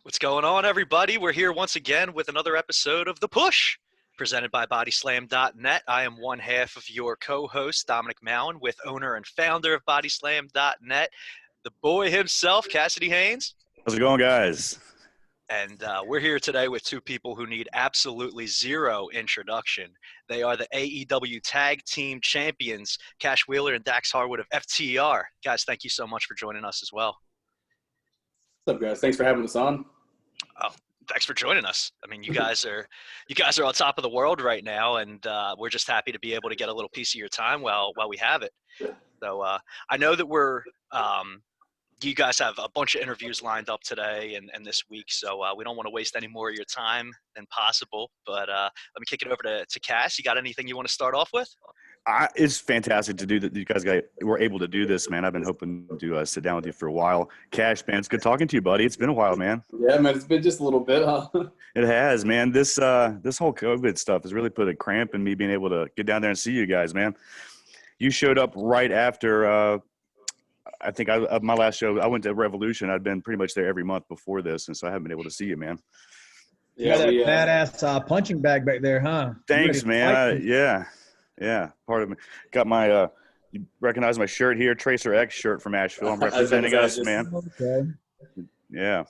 What's going on, everybody? We're here once again with another episode of The Push, presented by Bodyslam.net. I am one half of your co-host, Dominic Mowen, with owner and founder of Bodyslam.net, the boy himself, Cassidy Haynes. How's it going, guys? And we're here today with two people who need absolutely zero introduction. They are the AEW Tag Team Champions, Cash Wheeler and Dax Harwood of FTR. Guys, thank you so much for joining us as well. What's up, guys? Thanks for having us on. Oh, thanks for joining us. I mean, you guys are on top of the world right now, and we're just happy to be able to get a little piece of your time while we have it. So I know that you guys have a bunch of interviews lined up today and this week, so we don't want to waste any more of your time than possible. But let me kick it over to Cass. You got anything you want to start off with? It's fantastic to do that. You guys were able to do this, man. I've been hoping to sit down with you for a while. Cash, man, it's good talking to you, buddy. It's been a while, man. Yeah, man, it's been just a little bit, huh? It has, man. This whole COVID stuff has really put a cramp in me being able to get down there and see you guys, man. You showed up right after I think my last show. I went to Revolution. I'd been pretty much there every month before this, and so I haven't been able to see you, man. Yeah, that badass punching bag back there, huh? Thanks, man. Yeah, part of me. Got my you recognize my shirt here, Tracer X shirt from Asheville. I'm representing us, man. Okay. Yeah.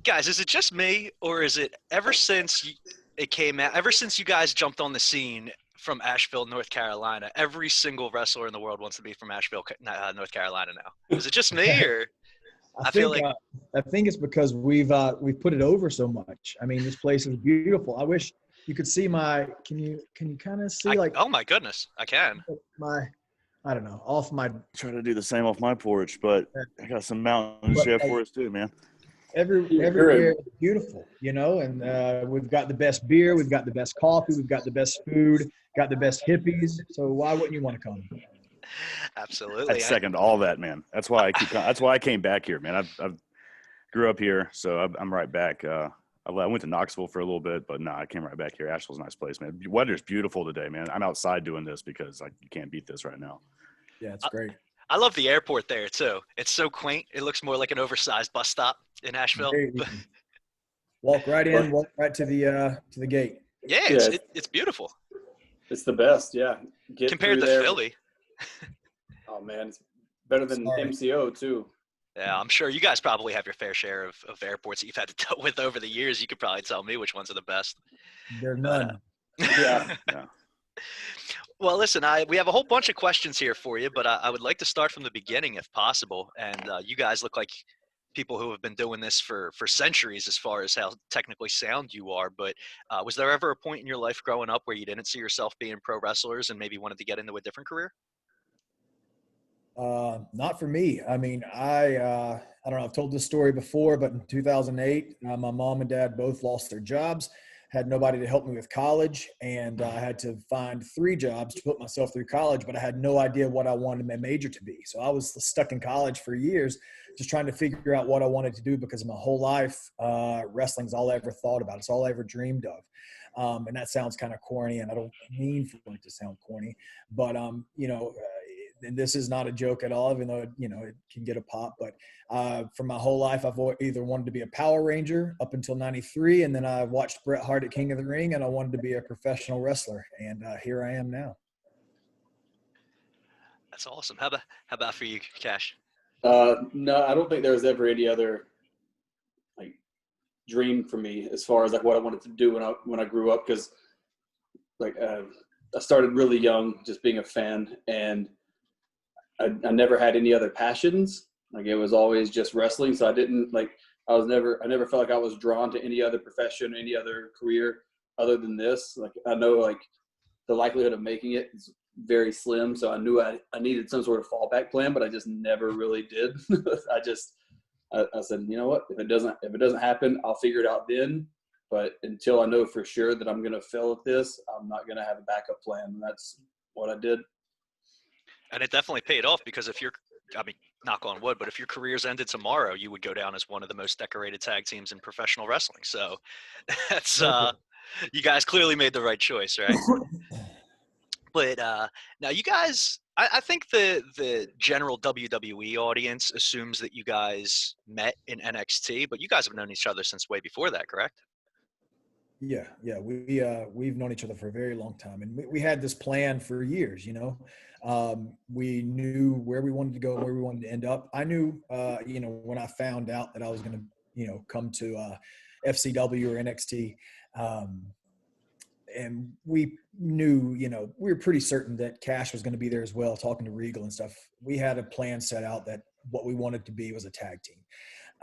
Guys, is it just me, or is it ever since it came out, ever since you guys jumped on the scene from Asheville, North Carolina, every single wrestler in the world wants to be from Asheville, North Carolina now? Is it just me, or I feel like I think it's because we've put it over so much. I mean, this place is beautiful. I wish you could see my. Can you kind of see oh my goodness, I can. I don't know, off my. Try to do the same off my porch, but I got some mountains here for us too, man. Everywhere is beautiful, and we've got the best beer, we've got the best coffee, we've got the best food, got the best hippies. So why wouldn't you want to come? Absolutely. I second all that, man. That's why I came back here, man. I grew up here, so I'm right back. I went to Knoxville for a little bit, but I came right back here. Asheville's a nice place, man. Weather's beautiful today, man. I'm outside doing this because you can't beat this right now. Yeah, it's great. I love the airport there too. It's so quaint. It looks more like an oversized bus stop in Asheville. Walk right in, walk right to the gate. Yeah, it's beautiful. It's the best, yeah. Compared to Philly. Oh man, it's better than MCO too. Yeah, I'm sure you guys probably have your fair share of airports that you've had to deal with over the years. You could probably tell me which ones are the best. There are none. Yeah. Well, listen, we have a whole bunch of questions here for you, but I would like to start from the beginning if possible. And you guys look like people who have been doing this for centuries as far as how technically sound you are. But was there ever a point in your life growing up where you didn't see yourself being pro wrestlers and maybe wanted to get into a different career? Not for me. I mean, I don't know. I've told this story before, but in 2008, my mom and dad both lost their jobs, had nobody to help me with college, and I had to find 3 jobs to put myself through college, but I had no idea what I wanted my major to be. So I was stuck in college for years, just trying to figure out what I wanted to do because my whole life, wrestling's all I ever thought about. It's all I ever dreamed of. And that sounds kind of corny, and I don't mean for it to sound corny, but, and this is not a joke at all, even though, it can get a pop. But for my whole life, I've either wanted to be a Power Ranger up until 93, and then I watched Bret Hart at King of the Ring, and I wanted to be a professional wrestler. And here I am now. That's awesome. How about for you, Cash? No, I don't think there was ever any other dream for me as far as what I wanted to do when I grew up, because I started really young, just being a fan, and I never had any other passions. It was always just wrestling. So I never felt like I was drawn to any other profession, any other career other than this. I know the likelihood of making it is very slim. So I knew I needed some sort of fallback plan, but I just never really did. I said, you know what, if it doesn't happen, I'll figure it out then. But until I know for sure that I'm going to fail at this, I'm not going to have a backup plan. And that's what I did. And it definitely paid off, because knock on wood, but if your careers ended tomorrow, you would go down as one of the most decorated tag teams in professional wrestling. So that's you guys clearly made the right choice, right? But now you guys, I think the general WWE audience assumes that you guys met in NXT, but you guys have known each other since way before that, correct? Yeah. We've known each other for a very long time, and we had this plan for years. We knew where we wanted to go, where we wanted to end up. I knew, when I found out that I was going to, come to FCW or NXT. And we knew, we were pretty certain that Cash was going to be there as well, talking to Regal and stuff. We had a plan set out that what we wanted to be was a tag team.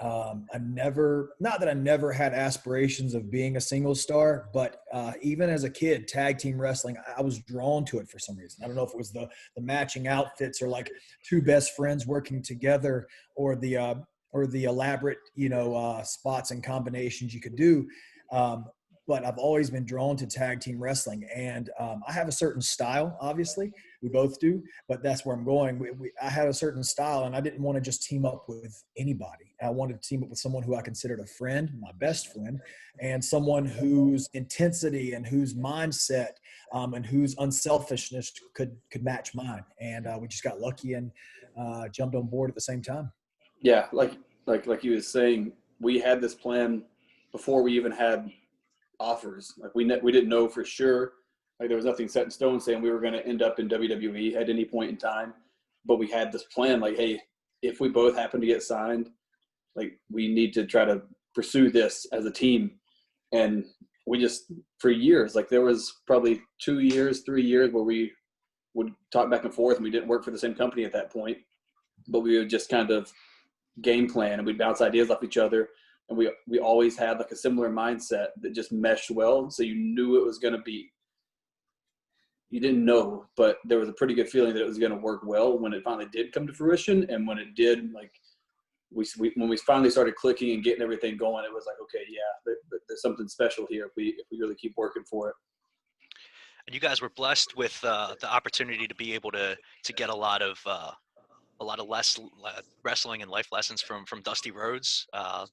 Not that I never had aspirations of being a single star, but even as a kid, tag team wrestling, I was drawn to it for some reason. I don't know if it was the matching outfits or like two best friends working together or the elaborate, spots and combinations you could do. But I've always been drawn to tag team wrestling, and I have a certain style. Obviously, we both do, but that's where I'm going. I have a certain style, and I didn't want to just team up with anybody. I wanted to team up with someone who I considered a friend, my best friend, and someone whose intensity and whose mindset and whose unselfishness could match mine. And we just got lucky and jumped on board at the same time. Yeah, like you was saying, we had this plan before we even had offers. Like we didn't know for sure. Like there was nothing set in stone saying we were going to end up in WWE at any point in time. But we had this plan, like, hey, if we both happen to get signed, like we need to try to pursue this as a team. And we just, for years, like there was probably 2 years, 3 years where we would talk back and forth, and we didn't work for the same company at that point. But we would just kind of game plan, and we'd bounce ideas off each other. And we always had like a similar mindset that just meshed well. So you knew it was going to be, you didn't know, but there was a pretty good feeling that it was going to work well when it finally did come to fruition. And when it did, like when we finally started clicking and getting everything going, it was like, okay, yeah, there's something special here if we really keep working for it. And you guys were blessed with the opportunity to be able to get a lot of wrestling and life lessons from Dusty Rhodes,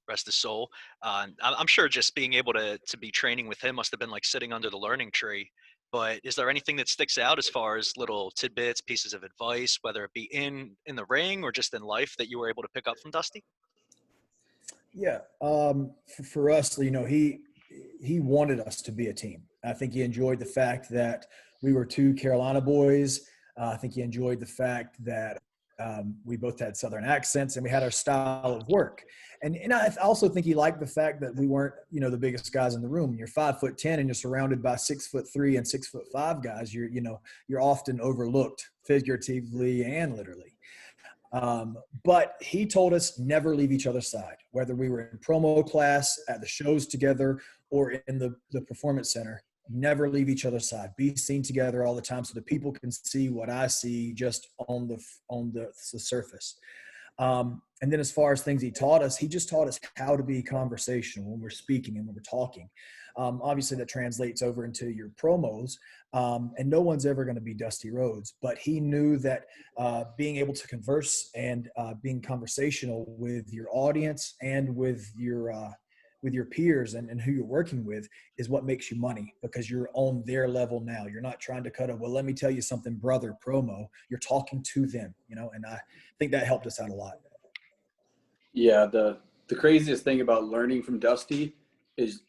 rest his soul. I'm sure just being able to be training with him must have been like sitting under the learning tree. But is there anything that sticks out as far as little tidbits, pieces of advice, whether it be in the ring or just in life, that you were able to pick up from Dusty? Yeah, for us, he wanted us to be a team. I think he enjoyed the fact that we were two Carolina boys. I think he enjoyed the fact that we both had Southern accents and we had our style of work. And I also think he liked the fact that we weren't, the biggest guys in the room. You're 5'10" and you're surrounded by 6'3" and 6'5" guys. You're often overlooked figuratively and literally. But he told us never leave each other's side, whether we were in promo class, at the shows together, or in the performance center. Never leave each other's side. Be seen together all the time so that people can see what I see just on the surface. And then as far as things he taught us, he just taught us how to be conversational when we're speaking and when we're talking. Obviously, that translates over into your promos. And no one's ever going to be Dusty Rhodes, but he knew that being able to converse and being conversational with your audience and with your peers and who you're working with is what makes you money, because you're on their level now. You're not trying to cut a, well, let me tell you something, brother, promo. You're talking to them, and I think that helped us out a lot. Yeah, the craziest thing about learning from Dusty is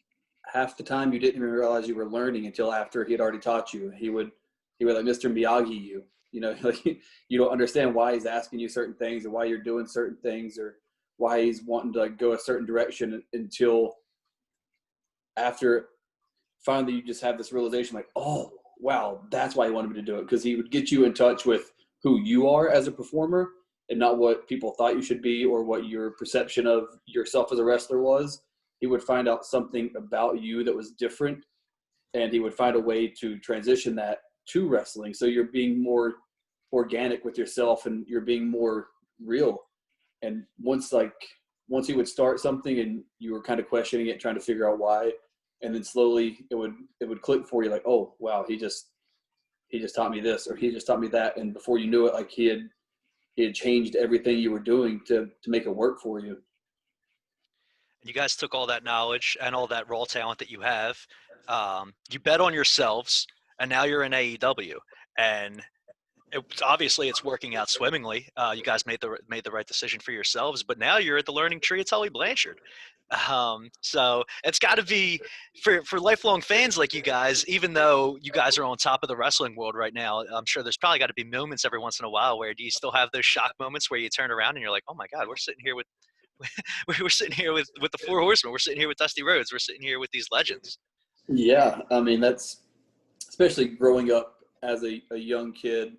half the time you didn't even realize you were learning until after he had already taught you. He would like Mr. Miyagi you. Like you don't understand why he's asking you certain things or why you're doing certain things or why he's wanting to like go a certain direction until after finally you just have this realization like, oh, wow, that's why he wanted me to do it. Because he would get you in touch with who you are as a performer and not what people thought you should be or what your perception of yourself as a wrestler was. He would find out something about you that was different, and he would find a way to transition that to wrestling. So you're being more organic with yourself and you're being more real. And once he would start something and you were kind of questioning it, trying to figure out why, and then slowly it would click for you like, oh, wow, he just taught me this or he just taught me that. And before you knew it, like he had changed everything you were doing to make it work for you. And you guys took all that knowledge and all that raw talent that you have. You bet on yourselves, and now you're in AEW. and obviously it's working out swimmingly. You guys made the right decision for yourselves, but now you're at the learning tree of Tully Blanchard. So it's got to be for lifelong fans like you guys. Even though you guys are on top of the wrestling world right now, I'm sure there's probably got to be moments every once in a while where do you still have those shock moments where you turn around and you're like, oh my God, we're sitting here with we're sitting here with the Four Horsemen. We're sitting here with Dusty Rhodes. We're sitting here with these legends. Yeah, I mean, that's especially growing up as a young kid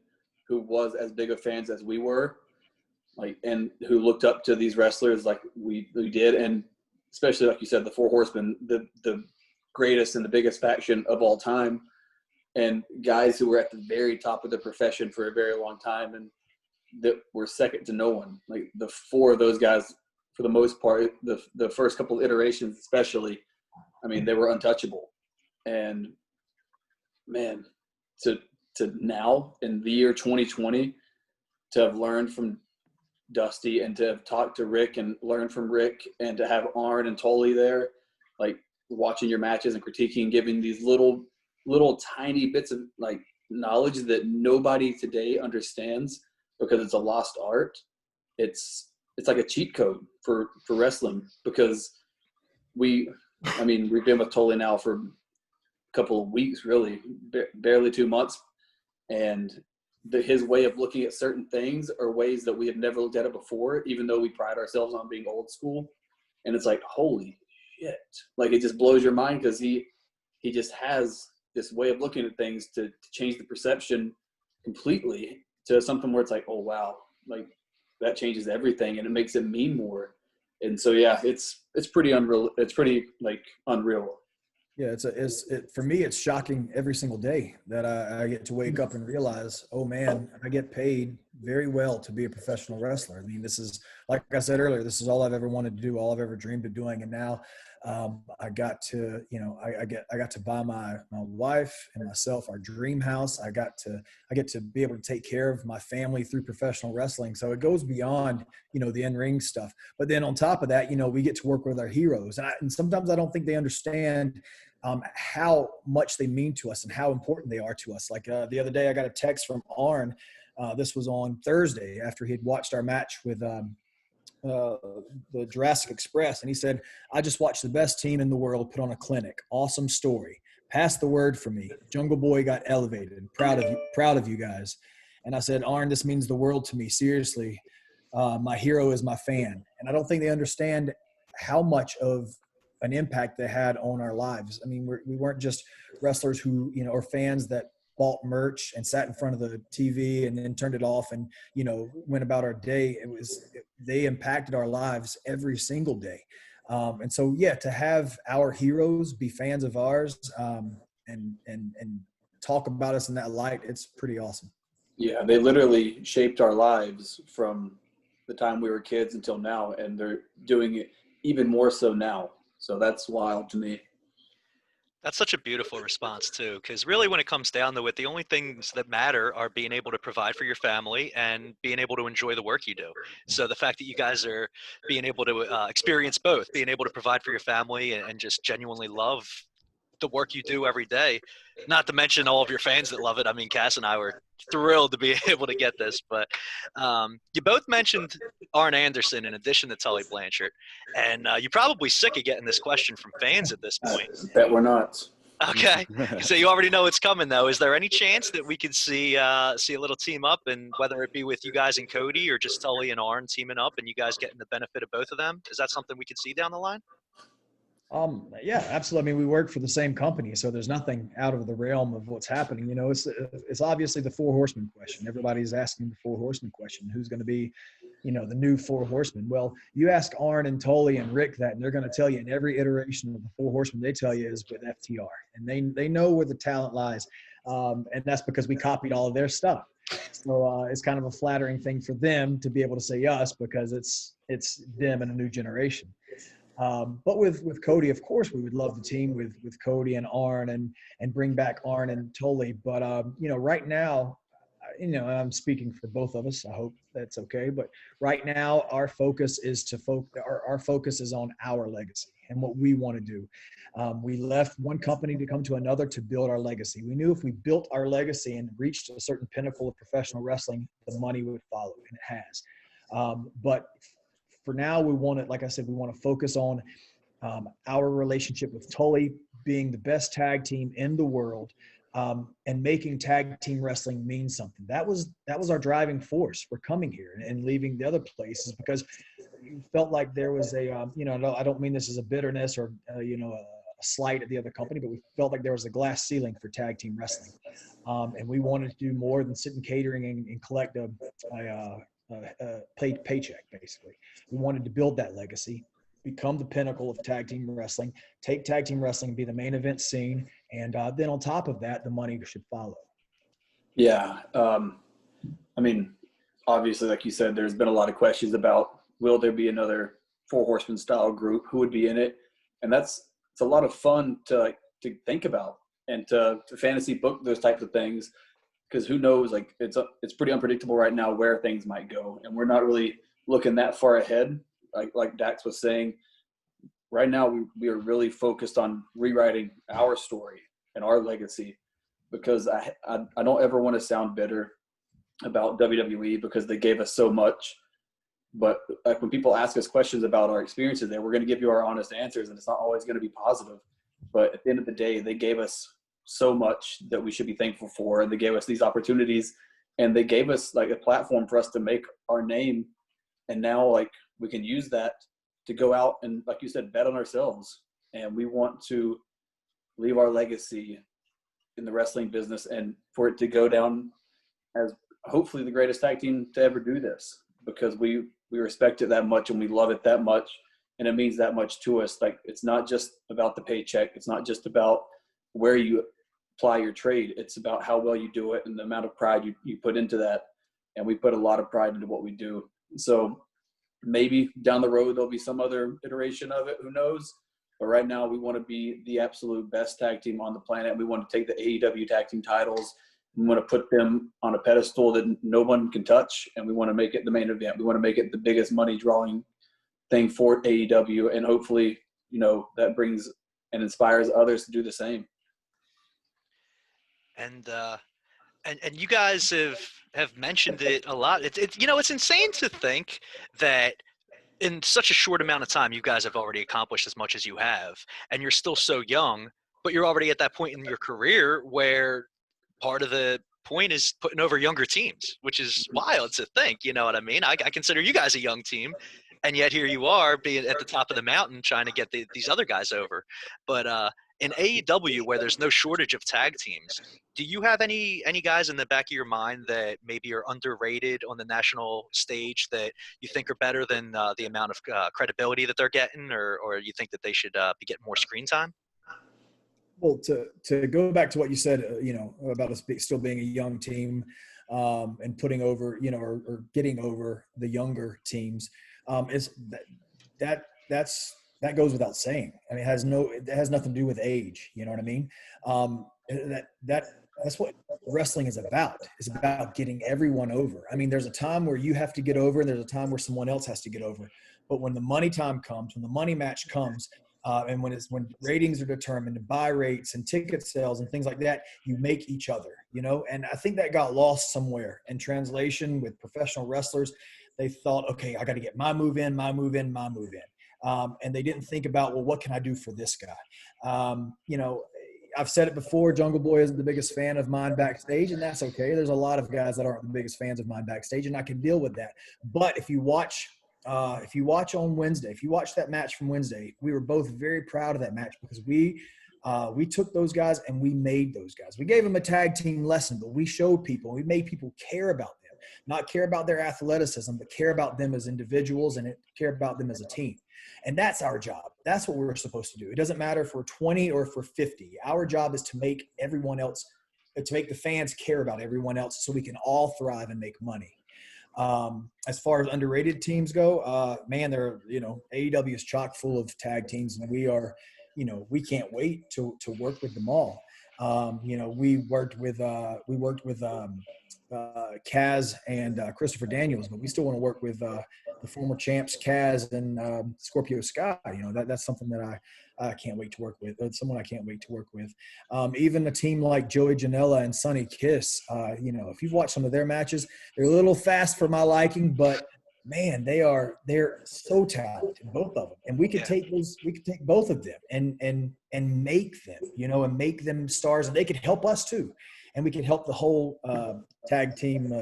who was as big of fans as we were, like, and who looked up to these wrestlers like we did, and especially like you said, the Four Horsemen, the greatest and the biggest faction of all time, and guys who were at the very top of the profession for a very long time, and that were second to no one. Like the four of those guys, for the most part, the first couple of iterations especially, I mean, they were untouchable. And man, to now in the year 2020, to have learned from Dusty and to have talked to Rick and learned from Rick and to have Arn and Tully there, like watching your matches and critiquing, giving these little tiny bits of like knowledge that nobody today understands because it's a lost art. It's like a cheat code for wrestling, because we've been with Tully now for a couple of weeks, really, barely 2 months. And his way of looking at certain things are ways that we have never looked at it before, even though we pride ourselves on being old school. And it's like, holy shit. Like, it just blows your mind, because he just has this way of looking at things to change the perception completely to something where it's like, oh, wow, like that changes everything and it makes it mean more. And so, yeah, it's pretty unreal. It's pretty like unreal. Yeah, for me, it's shocking every single day that I get to wake up and realize, oh man, I get paid very well to be a professional wrestler. I mean, this is, like I said earlier, this is all I've ever wanted to do, all I've ever dreamed of doing. And now I got to, I got to buy my wife and myself our dream house. I get to be able to take care of my family through professional wrestling. So it goes beyond, the in-ring stuff. But then on top of that, we get to work with our heroes. And sometimes I don't think they understand how much they mean to us and how important they are to us. Like the other day, I got a text from Arn. This was on Thursday after he'd watched our match with the Jurassic Express. And he said, I just watched the best team in the world put on a clinic. Awesome story. Pass the word for me. Jungle Boy got elevated. Proud of you guys. And I said, Arn, this means the world to me. Seriously. My hero is my fan. And I don't think they understand how much of an impact they had on our lives. I mean, we weren't just wrestlers who, or fans that bought merch and sat in front of the TV and then turned it off and, went about our day. They impacted our lives every single day. And so, yeah, to have our heroes be fans of ours and talk about us in that light, it's pretty awesome. Yeah, they literally shaped our lives from the time we were kids until now, and they're doing it even more so now. So that's wild to me. That's such a beautiful response too, because really when it comes down to it, the only things that matter are being able to provide for your family and being able to enjoy the work you do. So the fact that you guys are being able to experience both, being able to provide for your family and just genuinely love the work you do every day, not to mention all of your fans that love it. I mean, Cass and I were thrilled to be able to get this, but you both mentioned Arn Anderson in addition to Tully Blanchard, and you're probably sick of getting this question from fans at this point. Bet we're not. Okay, so you already know it's coming, though. Is there any chance that we could see a little team up, and whether it be with you guys and Cody or just Tully and Arn teaming up and you guys getting the benefit of both of them? Is that something we could see down the line? Yeah, absolutely. I mean, we work for the same company, so there's nothing out of the realm of what's happening. It's obviously the Four Horsemen question. Everybody's asking the Four Horsemen question. Who's going to be, the new Four Horsemen? Well, you ask Arn and Tully and Rick that, and they're going to tell you in every iteration of the Four Horsemen, they tell you is with FTR, and they know where the talent lies, and that's because we copied all of their stuff. So it's kind of a flattering thing for them to be able to say us, because it's them and a new generation. But with Cody, of course, we would love the team with Cody and Arn and bring back Arn and Tully. But, right now, I'm speaking for both of us. I hope that's okay. But right now, our focus is our focus is on our legacy and what we want to do. We left one company to come to another to build our legacy. We knew if we built our legacy and reached a certain pinnacle of professional wrestling, the money would follow, and it has. But for now, we want to, like I said, we want to focus on our relationship with Tully being the best tag team in the world, and making tag team wrestling mean something. That was our driving force for coming here and leaving the other places, because we felt like there was a, I don't mean this as a bitterness or, a slight at the other company, but we felt like there was a glass ceiling for tag team wrestling. And we wanted to do more than sit in catering and collect a paycheck, basically. We wanted to build that legacy, become the pinnacle of tag team wrestling, take tag team wrestling and be the main event scene. And then on top of that, the money should follow. Yeah. I mean, obviously, like you said, there's been a lot of questions about, will there be another Four Horsemen style group? Who would be in it? And it's a lot of fun to think about and to fantasy book those types of things, because who knows, like it's pretty unpredictable right now where things might go. And we're not really looking that far ahead. Like Dax was saying, right now we are really focused on rewriting our story and our legacy, because I don't ever want to sound bitter about WWE because they gave us so much. But like when people ask us questions about our experiences there, we're going to give you our honest answers, and it's not always going to be positive. But at the end of the day, they gave us so much that we should be thankful for, and they gave us these opportunities, and they gave us like a platform for us to make our name. And now like we can use that to go out and, like you said, bet on ourselves. And we want to leave our legacy in the wrestling business and for it to go down as hopefully the greatest tag team to ever do this, because we respect it that much and we love it that much, and it means that much to us. Like, it's not just about the paycheck. It's not just about where you apply your trade. It's about how well you do it and the amount of pride you put into that. And we put a lot of pride into what we do. So maybe down the road there'll be some other iteration of it. Who knows? But right now we want to be the absolute best tag team on the planet. We want to take the AEW tag team titles. We want to put them on a pedestal that no one can touch, and we want to make it the main event. We want to make it the biggest money drawing thing for AEW, and hopefully, that brings and inspires others to do the same. And you guys have mentioned it a lot. It's insane to think that in such a short amount of time, you guys have already accomplished as much as you have, and you're still so young, but you're already at that point in your career where part of the point is putting over younger teams, which is wild to think. You know what I mean? I consider you guys a young team, and yet here you are being at the top of the mountain trying to get these other guys over. But in AEW, where there's no shortage of tag teams, do you have any guys in the back of your mind that maybe are underrated on the national stage that you think are better than the amount of credibility that they're getting, or you think that they should be getting more screen time? Well, to go back to what you said, about us still being a young team, and putting over, or getting over the younger teams, is that goes without saying. I mean, it has nothing to do with age. You know what I mean? That's what wrestling is about. It's about getting everyone over. I mean, there's a time where you have to get over, and there's a time where someone else has to get over. But when the money time comes, when the money match comes, and when ratings are determined, and buy rates and ticket sales and things like that, you make each other, and I think that got lost somewhere in translation with professional wrestlers. They thought, okay, I got to get my move in. And they didn't think about, well, what can I do for this guy? I've said it before, Jungle Boy isn't the biggest fan of mine backstage, and that's okay. There's a lot of guys that aren't the biggest fans of mine backstage, and I can deal with that. But if you watch on Wednesday, if you watch that match from Wednesday, we were both very proud of that match, because we took those guys and we made those guys. We gave them a tag team lesson, but we showed people, we made people care about them, not care about their athleticism, but care about them as individuals and care about them as a team. And that's our job. That's what we're supposed to do. It doesn't matter if we're 20 or if we're 50. Our job is to make everyone else, to make the fans care about everyone else, so we can all thrive and make money. As far as underrated teams go, man, AEW is chock full of tag teams, and we are, we can't wait to work with them all. We worked with Kaz and Christopher Daniels, but we still want to work with the former champs Kaz and Scorpio Sky. That's something that I can't wait to work with. Someone I can't wait to work with. Even a team like Joey Janela and Sonny Kiss. If you've watched some of their matches, they're a little fast for my liking, but man, they're so talented, both of them. And we could take both of them and make them, and make them stars, and they could help us too. And we could help the whole tag team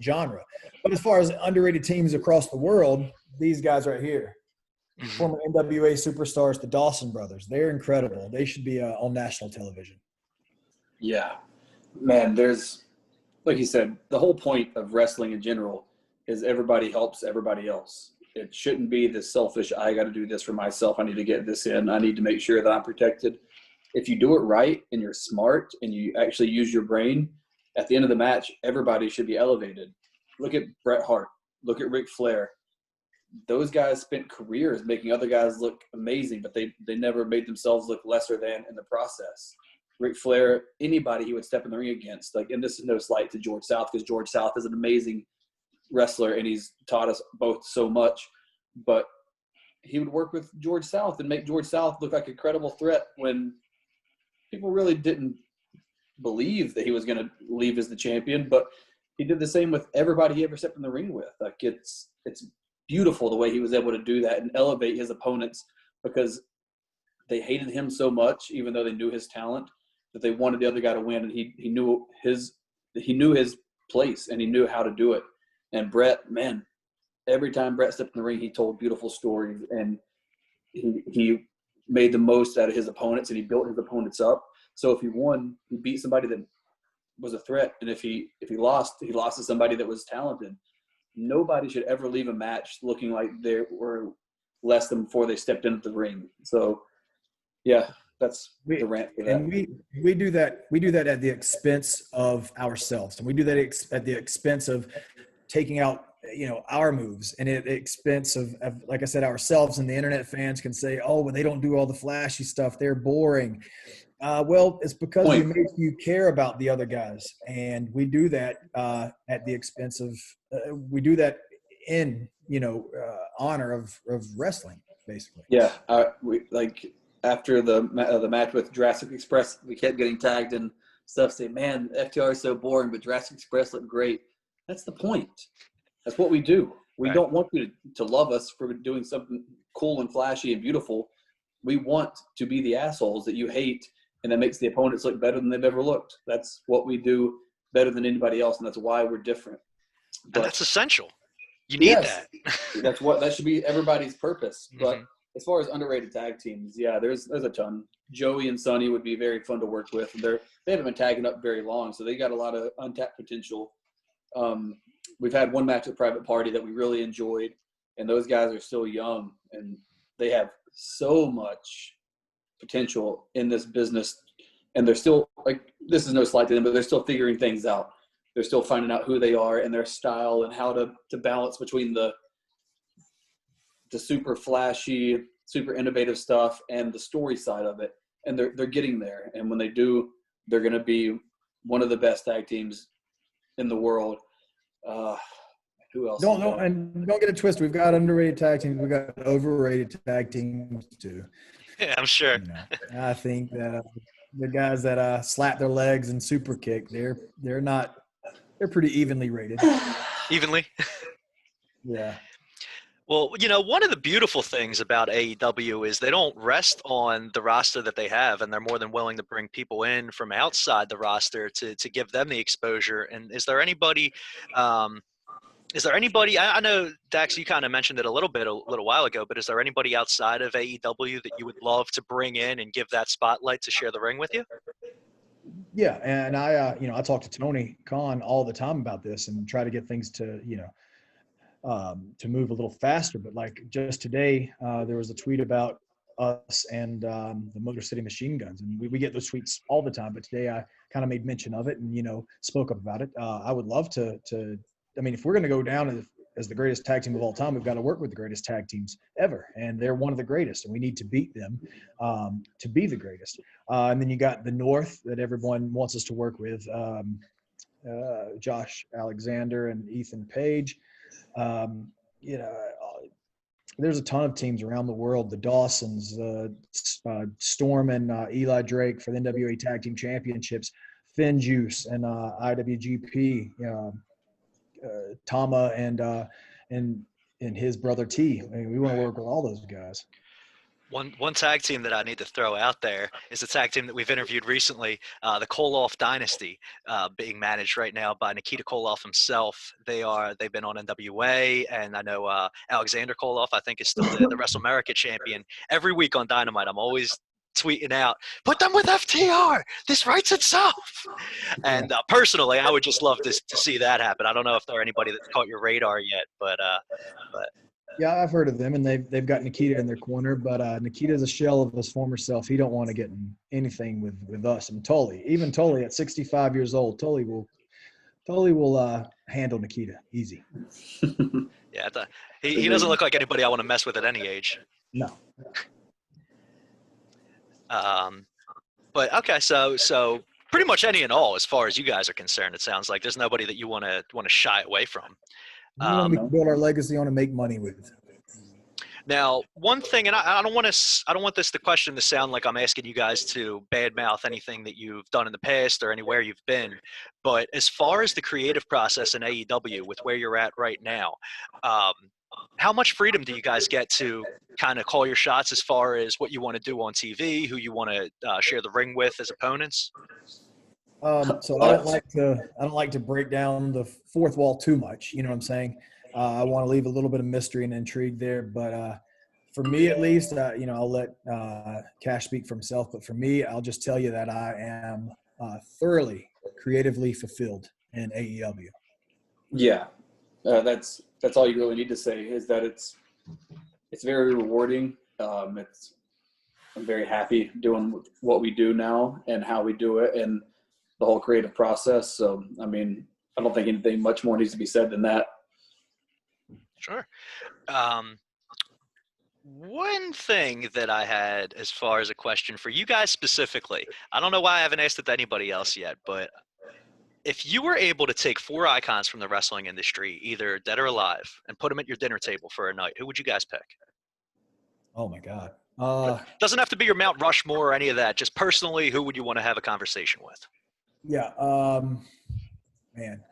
genre. But as far as underrated teams across the world, these guys right here, former NWA superstars, the Dawson Brothers, they're incredible. They should be on national television. Yeah, man, there's, like you said, the whole point of wrestling in general is everybody helps everybody else. It shouldn't be this selfish, I got to do this for myself. I need to get this in. I need to make sure that I'm protected. If you do it right and you're smart and you actually use your brain, at the end of the match, everybody should be elevated. Look at Bret Hart. Look at Ric Flair. Those guys spent careers making other guys look amazing, but they never made themselves look lesser than in the process. Ric Flair, anybody he would step in the ring against, and this is no slight to George South, because George South is an amazing wrestler and he's taught us both so much, but he would work with George South and make George South look like a credible threat when people really didn't believe that he was going to leave as the champion. But he did the same with everybody he ever stepped in the ring with. It's beautiful the way he was able to do that and elevate his opponents, because they hated him so much, even though they knew his talent, that they wanted the other guy to win. And he knew his place and he knew how to do it. And Bret, man, every time Bret stepped in the ring, he told beautiful stories, and he made the most out of his opponents, and he built his opponents up. So if he won, he beat somebody that was a threat. And if he lost, he lost to somebody that was talented. Nobody should ever leave a match looking like they were less than before they stepped into the ring. So, yeah, that's the rant for that. And we do that. We do that at the expense of ourselves, and we do that at the expense of taking out our moves, and at the expense of, like I said, ourselves. And the internet fans can say, oh, well, they don't do all the flashy stuff, they're boring. Well, it's because we make you care about the other guys, and we do that at the expense of we do that in honor of wrestling, basically. Yeah, after the match with Jurassic Express, we kept getting tagged and stuff, saying, man, FTR is so boring, but Jurassic Express looked great. That's the point. That's what we do. We don't want you to love us for doing something cool and flashy and beautiful. We want to be the assholes that you hate, and that makes the opponents look better than they've ever looked. That's what we do better than anybody else, and that's why we're different. But and that's essential. You need that. That should be everybody's purpose. But as far as underrated tag teams, there's a ton. Joey and Sonny would be very fun to work with. They haven't been tagging up very long, so they got a lot of untapped potential. We've had one match at Private Party that we really enjoyed, and those guys are still young, and they have so much potential in this business, and they're still, this is no slight to them, but they're still figuring things out. They're still finding out who they are and their style and how to balance between the super flashy, super innovative stuff and the story side of it. And they're getting there. And when they do, they're going to be one of the best tag teams in the world. Who else? And don't get it twisted. We've got underrated tag teams. We've got overrated tag teams too. Yeah, I'm sure. I think that the guys that slap their legs and super kick, they're pretty evenly rated. Evenly? Yeah. Well, one of the beautiful things about AEW is they don't rest on the roster that they have, and they're more than willing to bring people in from outside the roster to give them the exposure. And is there anybody I know, Dax, you kind of mentioned it a little while ago, but is there anybody outside of AEW that you would love to bring in and give that spotlight to share the ring with you? Yeah, and I talk to Tony Khan all the time about this and try to get things to move a little faster. But like just today, there was a tweet about us and the Motor City Machine Guns, and we get those tweets all the time. But today I kind of made mention of it and spoke up about it. I would love to. I mean, if we're going to go down as the greatest tag team of all time, we've got to work with the greatest tag teams ever, and they're one of the greatest, and we need to beat them to be the greatest. And then you got the North that everyone wants us to work with, Josh Alexander and Ethan Page. You know, there's a ton of teams around the world. The Dawsons, Storm and Eli Drake for the NWA Tag Team Championships, Finn Juice and IWGP, Tama and his brother T. I mean, we want to work with all those guys. One tag team that I need to throw out there is a tag team that we've interviewed recently, the Koloff Dynasty, being managed right now by Nikita Koloff himself. They've been on NWA, and I know Alexander Koloff, I think, is still the WrestleMerica champion. Every week on Dynamite, I'm always tweeting out, "Put them with FTR. This writes itself." And personally, I would just love to see that happen. I don't know if there are anybody that's caught your radar yet, but. Yeah, I've heard of them, and they've got Nikita in their corner, but Nikita's a shell of his former self. He don't want to get in anything with us. And Tully at 65 years old, Tully will handle Nikita easy. Yeah, he doesn't look like anybody I want to mess with at any age. No. But okay, so pretty much any and all, as far as you guys are concerned, it sounds like there's nobody that you want to shy away from. We want to build our legacy on and make money with. Now, one thing, and I don't want this question to sound like I'm asking you guys to badmouth anything that you've done in the past or anywhere you've been, but as far as the creative process in AEW with where you're at right now, how much freedom do you guys get to kind of call your shots as far as what you want to do on TV, who you want to share the ring with as opponents? So I don't like to break down the fourth wall too much. You know what I'm saying? I want to leave a little bit of mystery and intrigue there. But for me, at least, I'll let Cash speak for himself. But for me, I'll just tell you that I am thoroughly creatively fulfilled in AEW. Yeah, that's all you really need to say is that it's very rewarding. I'm very happy doing what we do now and how we do it and the whole creative process. So, I mean, I don't think anything much more needs to be said than that. Sure. One thing that I had as far as a question for you guys specifically, I don't know why I haven't asked it to anybody else yet, but if you were able to take 4 icons from the wrestling industry, either dead or alive, and put them at your dinner table for a night, who would you guys pick? Oh my God. Doesn't have to be your Mount Rushmore or any of that. Just personally, who would you want to have a conversation with? Yeah. Man.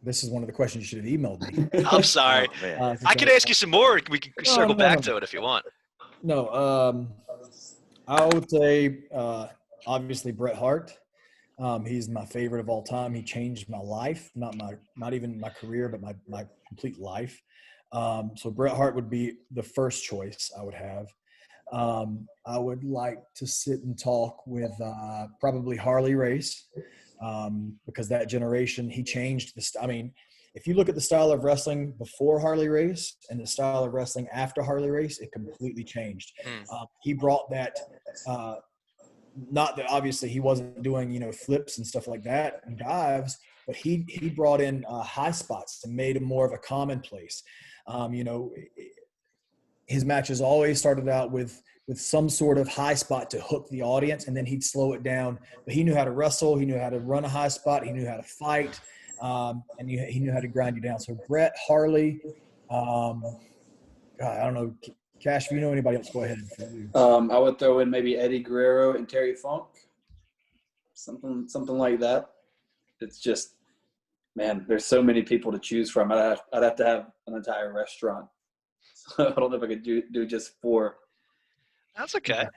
This is one of the questions you should have emailed me. I'm sorry. I could ask you some more. We can circle back to it if you want. No. I would say obviously Bret Hart. He's my favorite of all time. He changed my life, not even my career, but my complete life. So Bret Hart would be the first choice I would have. I would like to sit and talk with probably Harley Race because that generation, he changed if you look at the style of wrestling before Harley Race and the style of wrestling after Harley Race, it completely changed. He brought that not that obviously he wasn't doing, flips and stuff like that and dives, but he brought in high spots and made him more of a commonplace. His matches always started out with some sort of high spot to hook the audience, and then he'd slow it down. But he knew how to wrestle. He knew how to run a high spot. He knew how to fight, and he knew how to grind you down. So Bret, Harley, God, I don't know. Cash, if you know anybody else, go ahead. I would throw in maybe Eddie Guerrero and Terry Funk, something like that. It's just, man, there's so many people to choose from. I'd have to have an entire restaurant. So I don't know if I could do just 4. That's okay.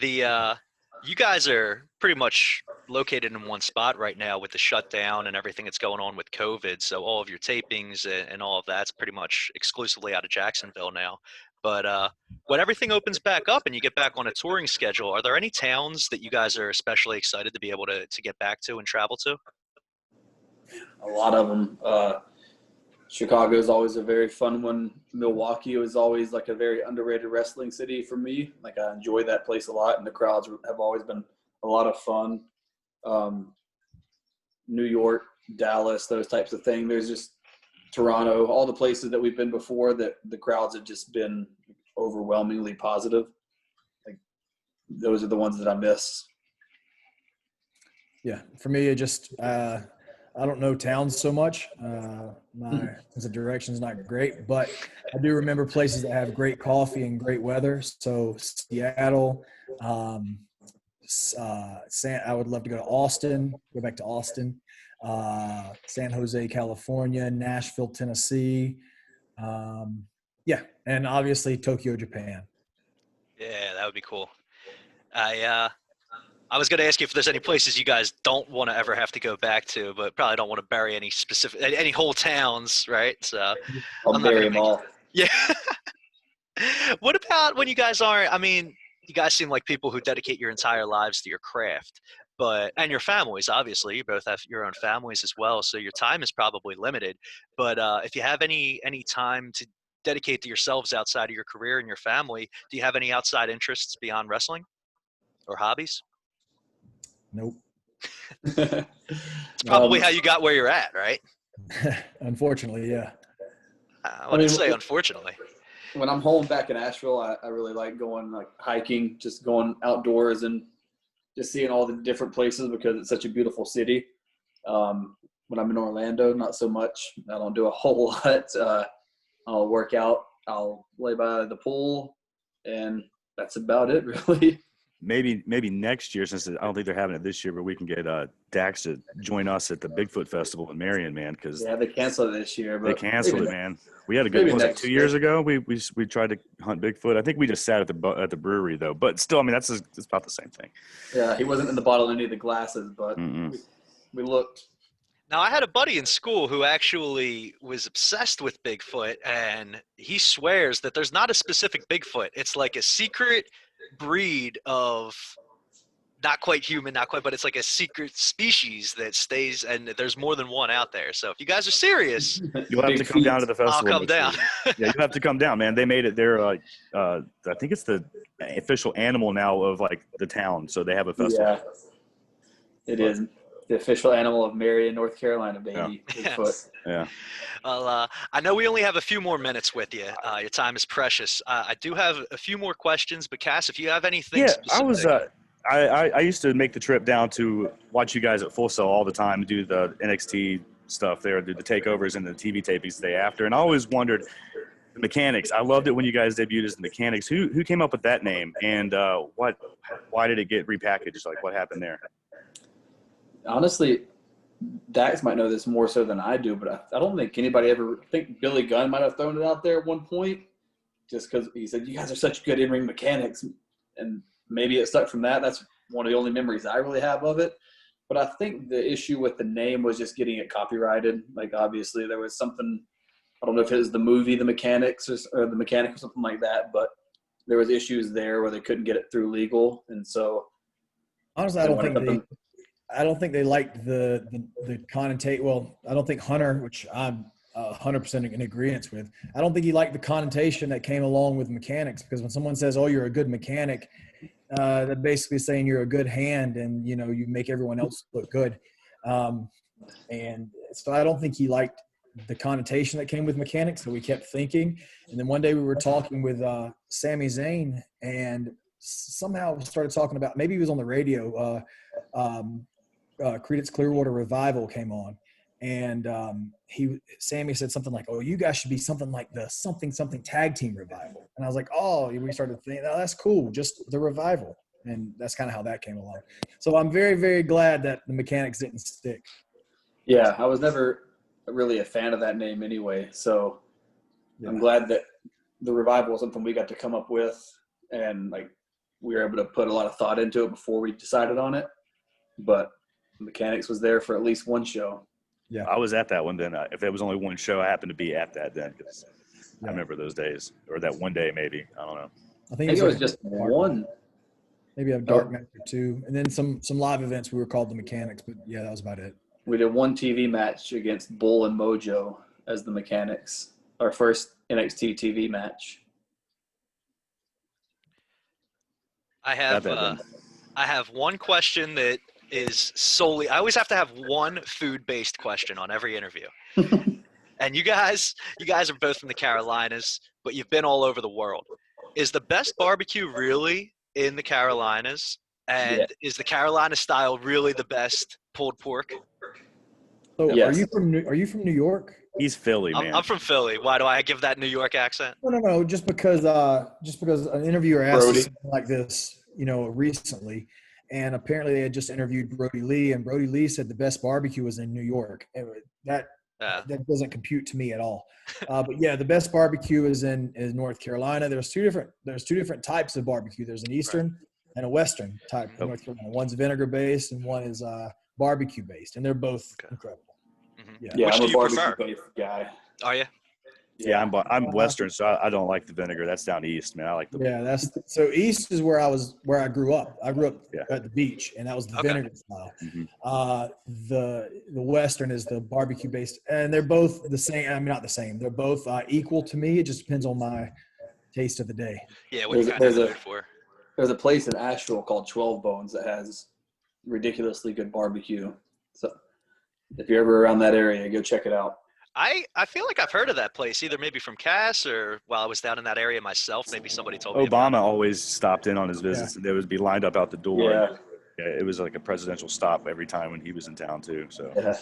You guys are pretty much located in one spot right now with the shutdown and everything that's going on with COVID. So all of your tapings and all of that's pretty much exclusively out of Jacksonville now. But when everything opens back up and you get back on a touring schedule, are there any towns that you guys are especially excited to be able to get back to and travel to? A lot of them. Chicago is always a very fun one. Milwaukee is always like a very underrated wrestling city for me. Like I enjoy that place a lot, and the crowds have always been a lot of fun. New York, Dallas, those types of things. There's just Toronto, all the places that we've been before, that the crowds have just been overwhelmingly positive. Like, those are the ones that I miss. Yeah, for me, it just I don't know towns so much. My sense of direction is not great, but I do remember places that have great coffee and great weather. So Seattle, I would love to go to Austin, go back to Austin, San Jose, California, Nashville, Tennessee. Yeah, and obviously Tokyo, Japan. Yeah, that would be cool. I was going to ask you if there's any places you guys don't want to ever have to go back to, but probably don't want to bury any whole towns, right? So I'll I'm not bury going to them all. Yeah. What about when you guys aren't? I mean, you guys seem like people who dedicate your entire lives to your craft, and your families. Obviously, you both have your own families as well, so your time is probably limited. But if you have any time to dedicate to yourselves outside of your career and your family, do you have any outside interests beyond wrestling or hobbies? Nope. It's probably how you got where you're at, right? Unfortunately, yeah. I wouldn't say unfortunately. When I'm home back in Asheville, I really like going like hiking, just going outdoors and just seeing all the different places because it's such a beautiful city. When I'm in Orlando, not so much. I don't do a whole lot. I'll work out. I'll lay by the pool, and that's about it, really. Maybe next year, since I don't think they're having it this year, but we can get Dax to join us at the Bigfoot Festival in Marion, man. Because they canceled it this year. But they canceled it, man. We had a good. Was it 2 years ago? We tried to hunt Bigfoot. I think we just sat at the brewery though. But still, I mean, it's about the same thing. Yeah, he wasn't in the bottle of any of the glasses, but we looked. Now, I had a buddy in school who actually was obsessed with Bigfoot, and he swears that there's not a specific Bigfoot. It's like a secret breed of not quite human, but it's like a secret species that stays, and there's more than one out there. So if you guys are serious, you'll have to come down to the festival. I'll come down. Yeah, you have to come down, man. They made it there. I think it's the official animal now of like the town, so they have a festival. Yeah, it is the official animal of Marion, North Carolina, baby. Yeah. Bigfoot. Yeah. Well, I know we only have a few more minutes with you. Your time is precious. I do have a few more questions, but Cass, if you have anything specific. I used to make the trip down to watch you guys at Full Sail all the time, do the NXT stuff there, do the takeovers and the TV tapings the day after, and I always wondered the Mechanics. I loved it when you guys debuted as the Mechanics. Who came up with that name, and why did it get repackaged? Like, what happened there? Honestly, Dax might know this more so than I do, but I don't think anybody ever – I think Billy Gunn might have thrown it out there at one point just because he said, you guys are such good in-ring mechanics, and maybe it stuck from that. That's one of the only memories I really have of it. But I think the issue with the name was just getting it copyrighted. Like, obviously, there was something – I don't know if it was the movie The Mechanics or The Mechanic or something like that, but there was issues there where they couldn't get it through legal. And so – honestly, I don't think they liked the connotate. Well, I don't think Hunter, which I'm 100% in agreement with, I don't think he liked the connotation that came along with mechanics, because when someone says, oh, you're a good mechanic, they're basically saying you're a good hand and, you know, you make everyone else look good. And so I don't think he liked the connotation that came with mechanics, so we kept thinking. And then one day we were talking with Sami Zayn, and somehow started talking about, maybe he was on the radio, Creedence Clearwater Revival came on, and Sammy said something like, oh, you guys should be something like the something tag team revival. And I was like, oh, we started thinking, oh, that's cool, just the revival. And that's kind of how that came along. So I'm very, very glad that the mechanics didn't stick. Yeah, I was never really a fan of that name anyway, so yeah. I'm glad that the revival was something we got to come up with, and like we were able to put a lot of thought into it before we decided on it. But mechanics was there for at least one show. Yeah, I was at that one then. If there was only one show, I happened to be at that then, because I remember those days, or that one day maybe. I don't know. I think it was just one. Maybe a dark match or two, and then some live events. We were called the Mechanics, but yeah, that was about it. We did one TV match against Bull and Mojo as the Mechanics. Our first NXT TV match. I have one question that is solely – I always have to have one food-based question on every interview. And you guys are both from the Carolinas, but you've been all over the world. Is the best barbecue really in the Carolinas? And Yeah. is the Carolina style really the best pulled pork? So Yes. are you from New York? He's Philly, man. I'm from Philly. Why do I give that New York accent? No. Just because an interviewer asked Brody. us something like this, recently, and apparently they had just interviewed Brody Lee, and Brody Lee said the best barbecue was in New York. And that doesn't compute to me at all. But yeah, the best barbecue is North Carolina. There's two different types of barbecue. There's an Eastern and a Western type of North Carolina. One's vinegar based and one is barbecue based, and they're both incredible. Mm-hmm. Yeah, Which I'm do a you barbecue prefer? based guy. Are you? Yeah, I'm Western, so I don't like the vinegar. That's down east, man. I like the. Yeah, so East is where I grew up. I grew up Yeah. at the beach, and that was the Okay. vinegar style. Mhm. The Western is the barbecue based, and they're both the same. I mean, not the same. They're both equal to me. It just depends on my taste of the day. Yeah, what you kind of There's in the a- mood for? There's a place in Asheville called 12 Bones that has ridiculously good barbecue. So if you're ever around that area, go check it out. I feel like I've heard of that place, either maybe from Cass or while I was down in that area myself. Maybe somebody told me about Obama always stopped in on his visits, and they would be lined up out the door. Yeah. Yeah, it was like a presidential stop every time when he was in town too. So Yeah.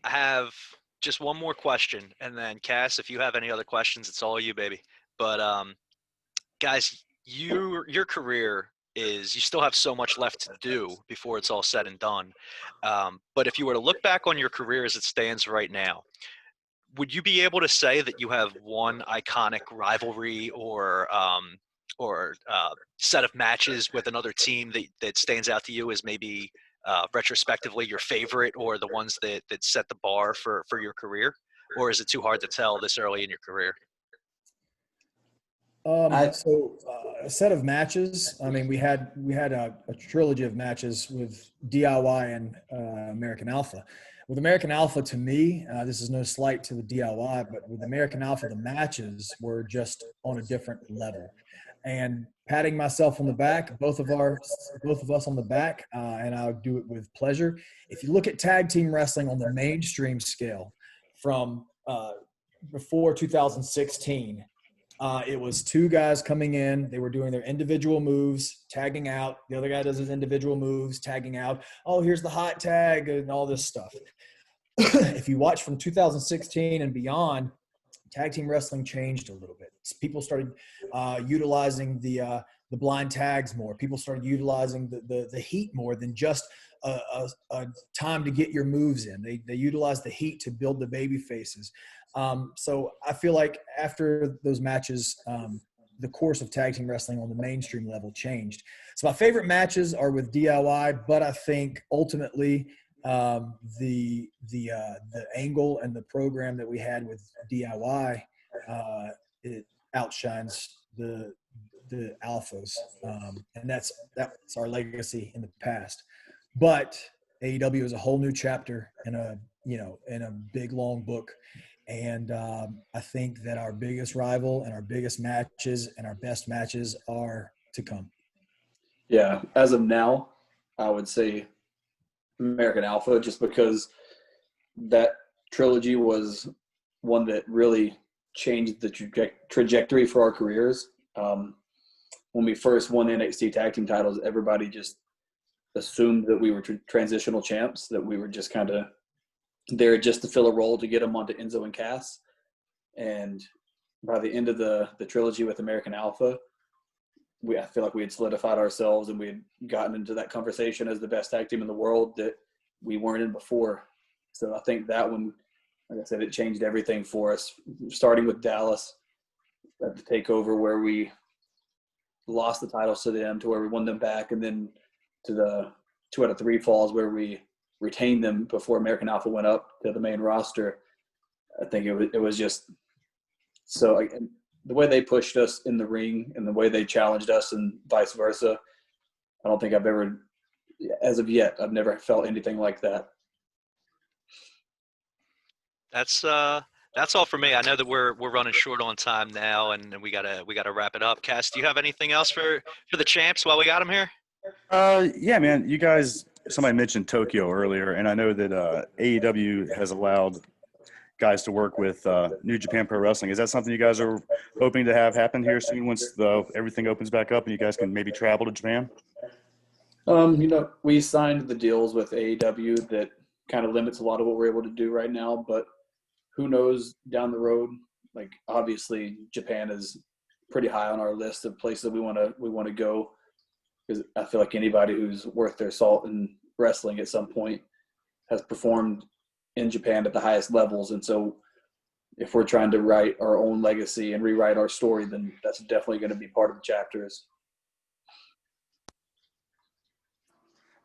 I have just one more question, and then Cass, if you have any other questions, it's all you, baby. But guys, your career is you still have so much left to do before it's all said and done. But if you were to look back on your career as it stands right now, would you be able to say that you have one iconic rivalry or set of matches with another team that stands out to you as maybe retrospectively your favorite, or the ones that set the bar for your career? Or is it too hard to tell this early in your career? A set of matches. I mean, we had a trilogy of matches with DIY and American Alpha. With American Alpha, to me, this is no slight to the DIY, but with American Alpha, the matches were just on a different level. And patting myself on the back, both of us on the back, and I'll do it with pleasure. If you look at tag team wrestling on the mainstream scale, from before 2016. It was two guys coming in. They were doing their individual moves, tagging out. The other guy does his individual moves, tagging out. Oh, here's the hot tag and all this stuff. If you watch from 2016 and beyond, tag team wrestling changed a little bit. People started utilizing the blind tags more. People started utilizing the heat more than just a time to get your moves in. They utilized the heat to build the baby faces. So I feel like after those matches, the course of tag team wrestling on the mainstream level changed. So my favorite matches are with DIY, but I think ultimately the angle and the program that we had with DIY, it outshines the alphas, and that's our legacy in the past. But AEW is a whole new chapter in a big long book. And I think that our biggest rival and our biggest matches and our best matches are to come. Yeah. As of now, I would say American Alpha, just because that trilogy was one that really changed the trajectory for our careers. When we first won the NXT tag team titles, everybody just assumed that we were transitional champs, that we were just kind of there just to fill a role to get them onto Enzo and Cass. And by the end of the trilogy with American Alpha, I feel like we had solidified ourselves and we had gotten into that conversation as the best tag team in the world that we weren't in before. So I think that one, like I said, it changed everything for us, starting with Dallas at the takeover where we lost the titles to them, to where we won them back, and then to the 2 out of 3 falls where we retained them before American Alpha went up to the main roster. I think it was just so the way they pushed us in the ring and the way they challenged us and vice versa. I don't think I've ever, as of yet, I've never felt anything like that. That's all for me. I know that we're running short on time now, and we gotta wrap it up. Cass, do you have anything else for the champs while we got them here? Yeah, man. You guys, somebody mentioned Tokyo earlier, and I know that AEW has allowed guys to work with New Japan Pro Wrestling. Is that something you guys are hoping to have happen here soon once everything opens back up and you guys can maybe travel to Japan? We signed the deals with AEW that kind of limits a lot of what we're able to do right now, but who knows down the road? Like, obviously Japan is pretty high on our list of places we want to go, because I feel like anybody who's worth their salt in wrestling at some point has performed in Japan at the highest levels. And so if we're trying to write our own legacy and rewrite our story, then that's definitely going to be part of the chapters.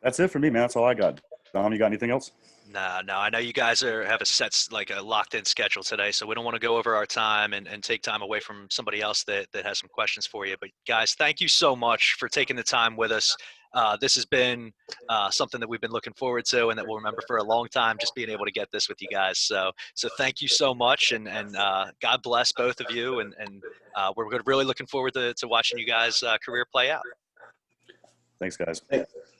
That's it for me, man. That's all I got. Dom, you got anything else? No. I know you guys have a locked-in schedule today, so we don't want to go over our time and take time away from somebody else that has some questions for you. But guys, thank you so much for taking the time with us. This has been something that we've been looking forward to and that we'll remember for a long time, just being able to get this with you guys. So thank you so much, and God bless both of you. And we're really looking forward to watching you guys' career play out. Thanks, guys.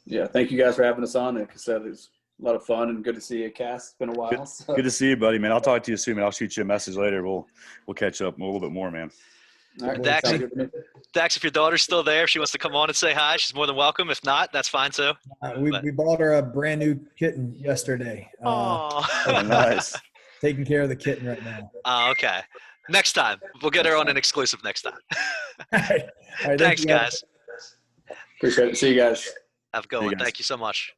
Yeah, thank you guys for having us on. Like I said, it was a lot of fun and good to see you, Cass. It's been a while. Good to see you, buddy, man. I'll talk to you soon, man. I'll shoot you a message later. We'll catch up a little bit more, man. All right, Dax, if your daughter's still there, if she wants to come on and say hi, she's more than welcome. If not, that's fine too. We bought her a brand new kitten yesterday. Oh, nice. Taking care of the kitten right now. Okay. Next time. We'll get her on an exclusive next time. All right, Thanks, guys. Appreciate it. See you guys. Have a good one. Thank you so much.